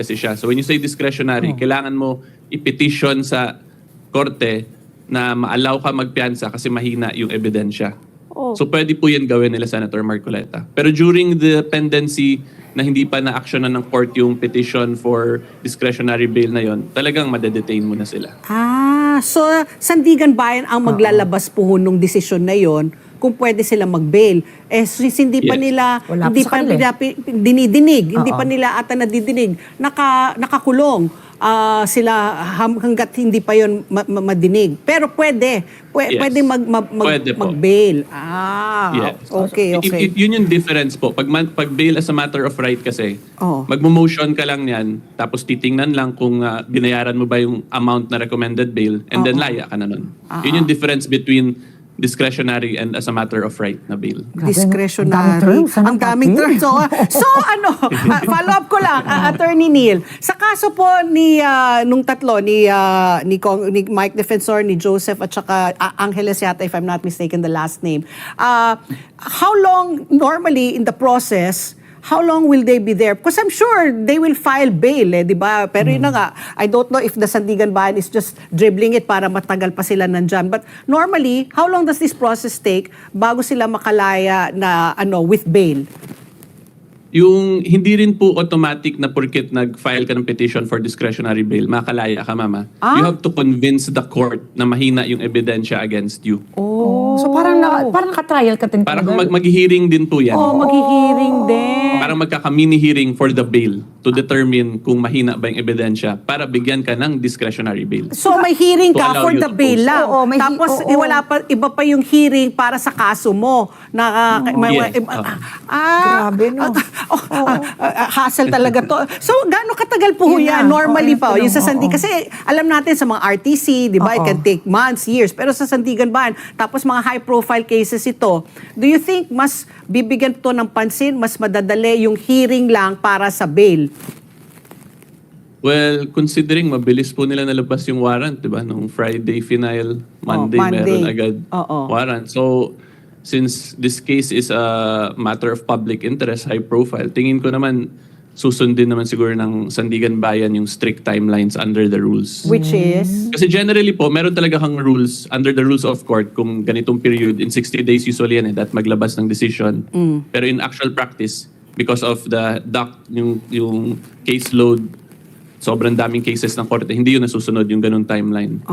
kasi siya. So when you say discretionary, kailangan mo i-petition sa korte na ma-allow ka magpiyansa kasi mahina yung ebidensya. So pwede po yan gawin nila Senator Marcoleta. Pero during the pendency na hindi pa na-actionan ng court yung petition for discretionary bail na yon, talagang madedetain mo na sila. So Sandigan Bayan ang maglalabas po nung desisyon na yon kung pwede sila mag-bail. Hindi pa nila, hindi pa nila dinidinig, hindi pa nila ata nadidinig, nakakulong. Sila hanggat hindi pa yon madinig. Pero pwede mag-bail. Yes. Okay. Yun yung difference po. Pag bail as a matter of right kasi, magmo-motion ka lang yan, tapos titingnan lang kung binayaran mo ba yung amount na recommended bail, and then laya ka na nun. Yun yung difference between discretionary and as a matter of right na bail. Discretionary. Ang daming terms. So follow up ko lang, Attorney Neil. Sa kaso po ni nung tatlo, ni Mike Defensor, ni Joseph, at saka Angeles yata, if I'm not mistaken, the last name. How long, normally in the process, how long will they be there? Because I'm sure they will file bail, di ba? Pero yun na nga, I don't know if the Sandigan Bayan is just dribbling it para matagal pa sila nandyan. But normally, how long does this process take bago sila makalaya na with bail? Yung hindi rin po automatic na porket nag-file ka ng petition for discretionary bail, makalaya ka, mama. You have to convince the court na mahina yung ebidensya against you. So parang naka-trial ka din. Parang mag-hearing din po yan. Mag-hearing din. Parang magkaka-mini hearing for the bail to determine kung mahina ba yung ebidensya para bigyan ka ng discretionary bail. So may hearing ka for the bail lang. Tapos wala pa, iba pa yung hearing para sa kaso mo. Grabe, no? Hassle talaga to. So gaano katagal po yan? Normally pa. Yung sa Sandigan. Kasi alam natin sa mga RTC, di ba? It can take months, years. Pero sa Sandigan Bayan, tapos mga high-profile cases ito, do you think mas bibigyan to ng pansin, mas madadali yung hearing lang para sa bail? Well, considering mabilis po nila nalabas yung warrant, di ba? Nung Friday final, Monday. Meron agad warrant. So, since this case is a matter of public interest, high profile, tingin ko naman susundin naman siguro ng Sandigan Bayan yung strict timelines under the rules. Which is? Kasi generally po, meron talaga kang rules under the rules of court kung ganitong period, in 60 days usually yan that maglabas ng decision. Pero in actual practice, because of the yung caseload, sobrang daming cases ng korte, hindi yun nasusunod yung ganung timeline.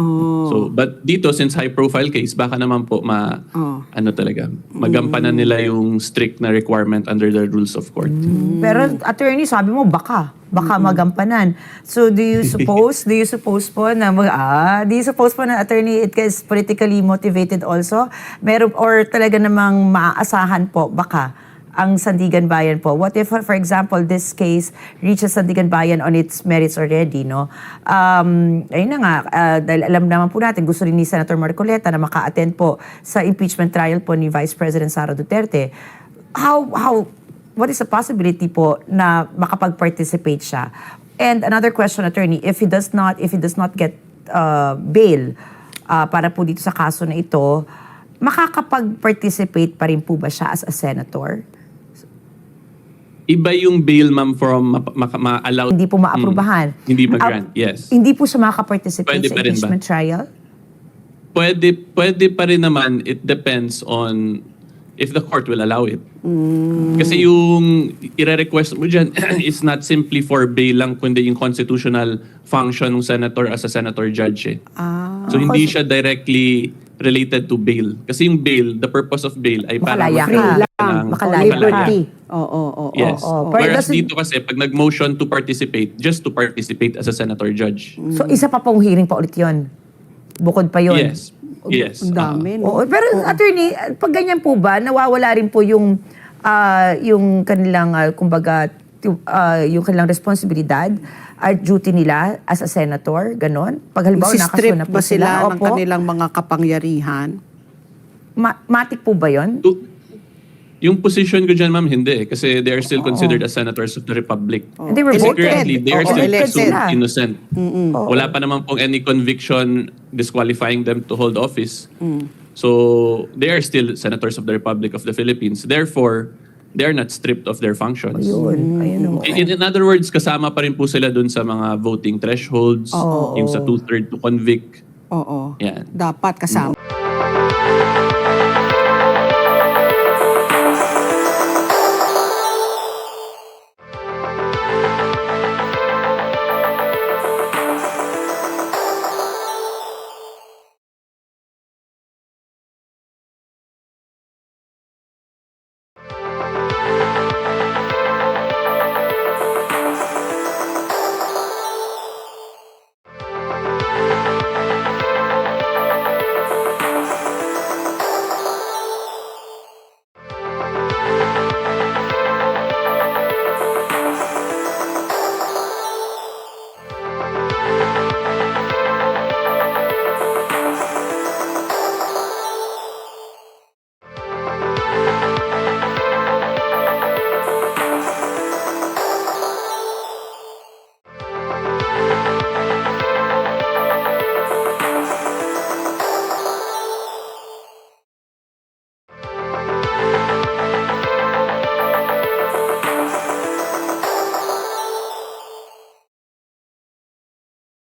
So, but dito, since high-profile case, baka naman po magampanan nila yung strict na requirement under the rules of court. Pero attorney, sabi mo baka magampanan. So do you suppose po na attorney it is politically motivated also? Meron or talaga namang maaasahan po baka ang Sandigan Bayan po? What if, for example, this case reaches Sandigan Bayan on its merits already, no? Ayun na nga, dahil alam naman po natin, gusto rin ni Senator Marcoleta na maka-attend po sa impeachment trial po ni Vice President Sara Duterte. What is the possibility po na makapag-participate siya? And another question, attorney, if he does not get bail para po dito sa kaso na ito, makakapag-participate pa rin po ba siya as a senator? Iba yung bail, ma'am, from ma-allow. Hindi po maaprubahan. Hindi mag-grant, yes. Hindi po siya makaka-participate sa impeachment trial? Pwede pa rin naman. It depends on if the court will allow it. Kasi yung i-request mo dyan is not simply for bail lang, kundi yung constitutional function ng senator as a senator judge. So hindi siya directly related to bail. Kasi yung bail, the purpose of bail ay para makalaya. Yes. Whereas dito kasi, pag nag-motion to participate, just to participate as a senator judge. So isa pa pong hearing pa ulit yun? Bukod pa yun? Yes. Ang dami, no? Pero attorney, pag ganyan po ba, nawawala rin po yung kanilang, yung kanilang responsibilidad at duty nila as a senator, ganon? Pag halimbawa Nasistrip nakasuna po ba sila ng kanilang mga kapangyarihan? Matik po ba yun? Yung position ko dyan, ma'am, hindi. Kasi they are still considered as senators of the Republic. And they were Kasi voted. currently, they are still presumed sila. innocent. Wala pa naman pong any conviction disqualifying them to hold office. So, they are still senators of the Republic of the Philippines. Therefore, they are not stripped of their functions. Ayun. In other words, kasama pa rin po sila dun sa mga voting thresholds, yung sa 2/3 to convict. Oo. Yan. Dapat kasama.